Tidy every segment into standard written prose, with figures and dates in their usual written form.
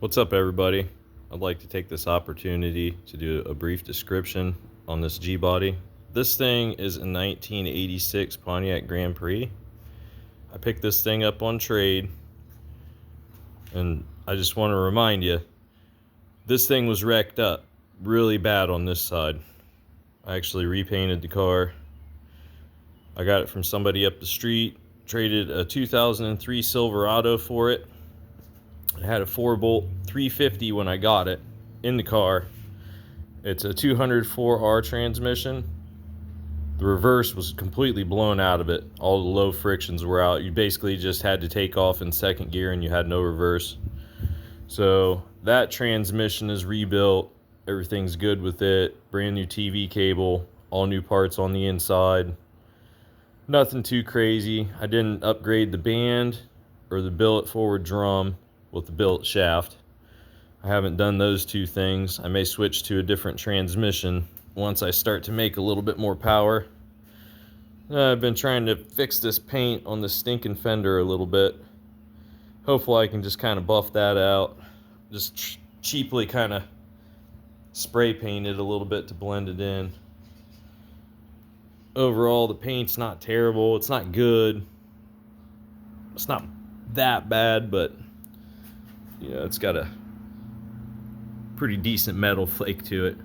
What's up, everybody? I'd like to take this opportunity to do a brief description on this G-body. This thing is a 1986 Pontiac Grand Prix. I picked this thing up on trade, and I just want to remind you, this thing was wrecked up really bad on this side. I actually repainted the car. I got it from somebody up the street, traded a 2003 Silverado for it. It had a 4-bolt 350 when I got it in the car. It's a 204R transmission. The reverse was completely blown out of it. All the low frictions were out. You basically just had to take off in second gear and you had no reverse. So that transmission is rebuilt. Everything's good with it. Brand new TV cable, all new parts on the inside. Nothing too crazy. I didn't upgrade the band or the billet forward drum with the billet shaft. I haven't done those two things. I may switch to a different transmission once I start to make a little bit more power. I've been trying to fix this paint on the stinking fender a little bit. Hopefully I can just kind of buff that out. Just cheaply kind of spray paint it a little bit to blend it in. Overall, the paint's not terrible. It's not good. It's not that bad, but it's got a pretty decent metal flake to it,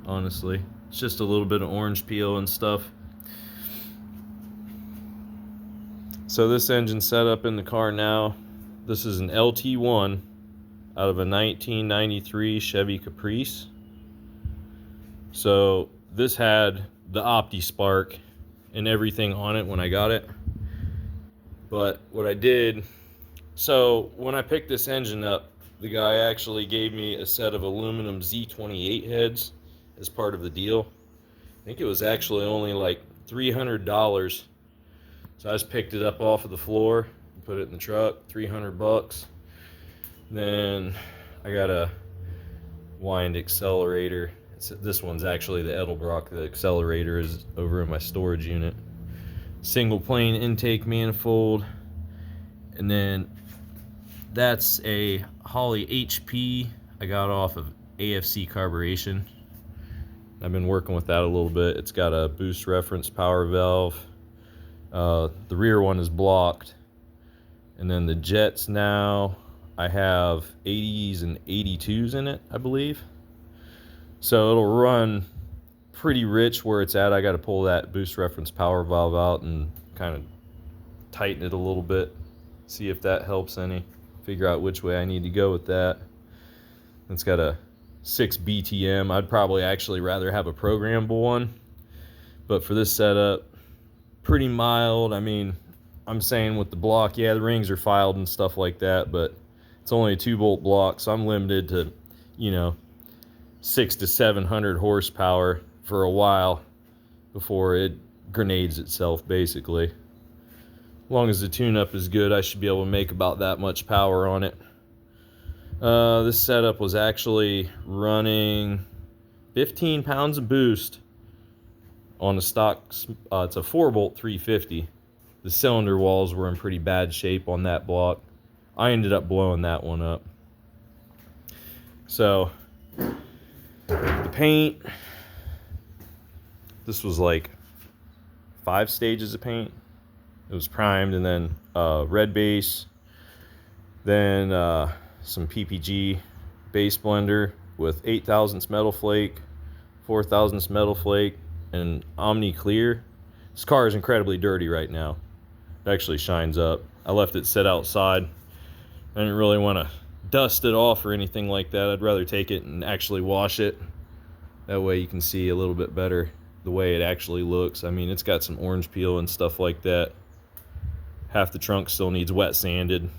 honestly. It's just a little bit of orange peel and stuff. So this engine setup in the car now, this is an LT1 out of a 1993 Chevy Caprice. So this had the Opti Spark and everything on it when I got it. But what I did, so when I picked this engine up, the guy actually gave me a set of aluminum Z28 heads as part of the deal. I think it was actually only like $300. So I just picked it up off of the floor and put it in the truck, $300. Then I got a wind accelerator. This one's actually the Edelbrock. The accelerator is over in my storage unit. Single plane intake manifold. And then that's a Holley HP I got off of AFC Carburation. I've been working with that a little bit. It's got a boost reference power valve. The rear one is blocked. And then the jets now, I have 80s and 82s in it, I believe. So it'll run pretty rich where it's at. I got to pull that boost reference power valve out and kind of tighten it a little bit. See if that helps any. Figure out which way I need to go with that. It's got a 6 BTM. I'd probably actually rather have a programmable one. But for this setup, pretty mild. I mean, I'm saying with the block, yeah, the rings are filed and stuff like that, but it's only a 2-bolt block, so I'm limited to, 600 to 700 horsepower for a while before it grenades itself, basically. As long as the tune-up is good, I should be able to make about that much power on it. This setup was actually running 15 pounds of boost on a stock. It's a 4-bolt 350. The cylinder walls were in pretty bad shape on that block. I ended up blowing that one up. So the paint, this was like 5 stages of paint. It was primed, and then red base, then some PPG base blender with 8 thousandths metal flake, 4 thousandths metal flake, and Omni Clear. This car is incredibly dirty right now. It actually shines up. I left it sit outside. I didn't really want to dust it off or anything like that. I'd rather take it and actually wash it. That way you can see a little bit better the way it actually looks. I mean, it's got some orange peel and stuff like that. Half the trunk still needs wet sanded.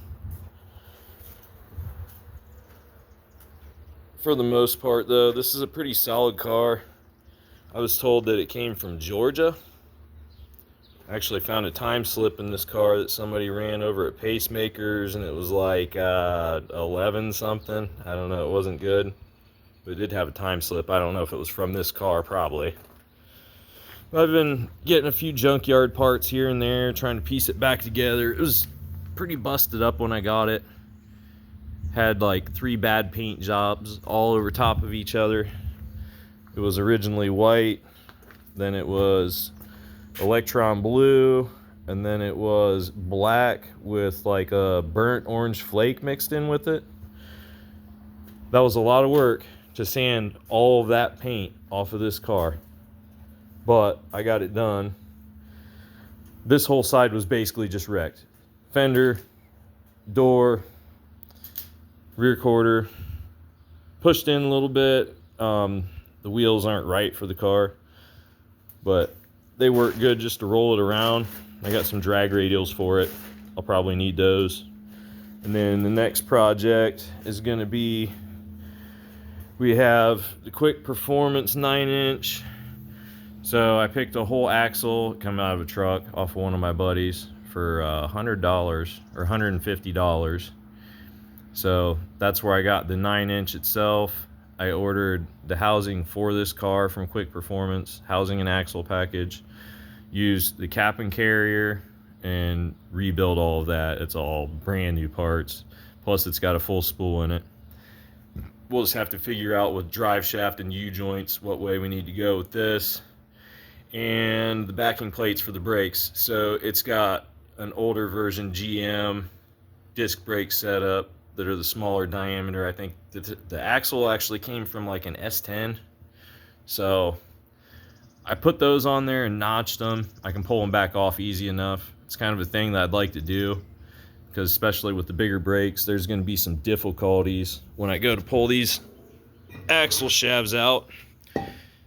For the most part, though, this is a pretty solid car. I was told that it came from Georgia. I actually found a time slip in this car that somebody ran over at Pacemakers, and it was like 11 something. I don't know, it wasn't good. But it did have a time slip. I don't know if it was from this car, probably. I've been getting a few junkyard parts here and there, trying to piece it back together. It was pretty busted up when I got it. had like 3 bad paint jobs all over top of each other. It was originally white, then it was electron blue, and then it was black with like a burnt orange flake mixed in with it. That was a lot of work to sand all of that paint off of this car, but I got it done. This whole side was basically just wrecked. Fender, door, rear quarter, pushed in a little bit. The wheels aren't right for the car, but they work good just to roll it around. I got some drag radials for it. I'll probably need those. And then the next project is going to be, we have the Quick Performance 9-inch. So I picked a whole axle coming out of a truck off of one of my buddies for $100 or $150. So that's where I got the 9-inch itself. I ordered the housing for this car from Quick Performance, housing and axle package. Used the cap and carrier and rebuild all of that. It's all brand new parts. Plus it's got a full spool in it. We'll just have to figure out with drive shaft and U-joints what way we need to go with this. And the backing plates for the brakes. So it's got an older version GM disc brake setup that are the smaller diameter. I think the axle actually came from like an S10. So I put those on there and notched them. I can pull them back off easy enough. It's kind of a thing that I'd like to do, because especially with the bigger brakes, there's going to be some difficulties when I go to pull these axle shafts out.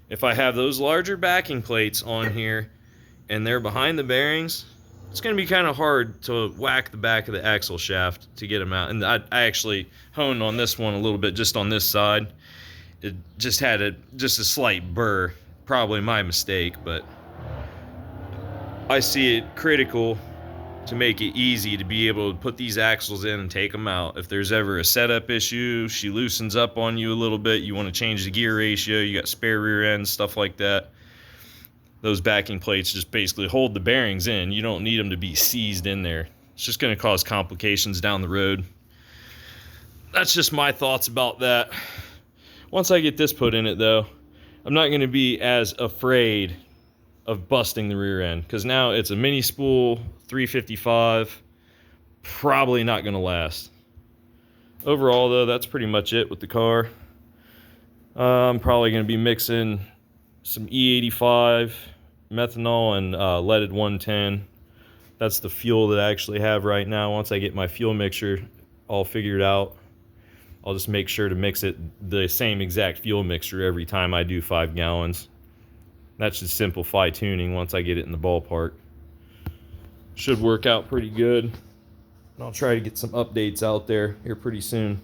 If I have those larger backing plates on here and they're behind the bearings, it's going to be kind of hard to whack the back of the axle shaft to get them out. And I actually honed on this one a little bit, just on this side. It just had a slight burr. Probably my mistake, but I see it critical to make it easy to be able to put these axles in and take them out. If there's ever a setup issue, she loosens up on you a little bit, you want to change the gear ratio, you got spare rear ends, stuff like that. Those backing plates just basically hold the bearings in. You don't need them to be seized in there. It's just going to cause complications down the road. That's just my thoughts about that. Once I get this put in it, though, I'm not going to be as afraid of busting the rear end, because now it's a mini spool 355. Probably not going to last. Overall, though, that's pretty much it with the car. I'm probably going to be mixing some E85 methanol and leaded 110. That's the fuel that I actually have right now. Once I get my fuel mixture all figured out, I'll just make sure to mix it the same exact fuel mixture every time I do 5 gallons. That should simplify tuning once I get it in the ballpark. Should work out pretty good. And I'll try to get some updates out there here pretty soon.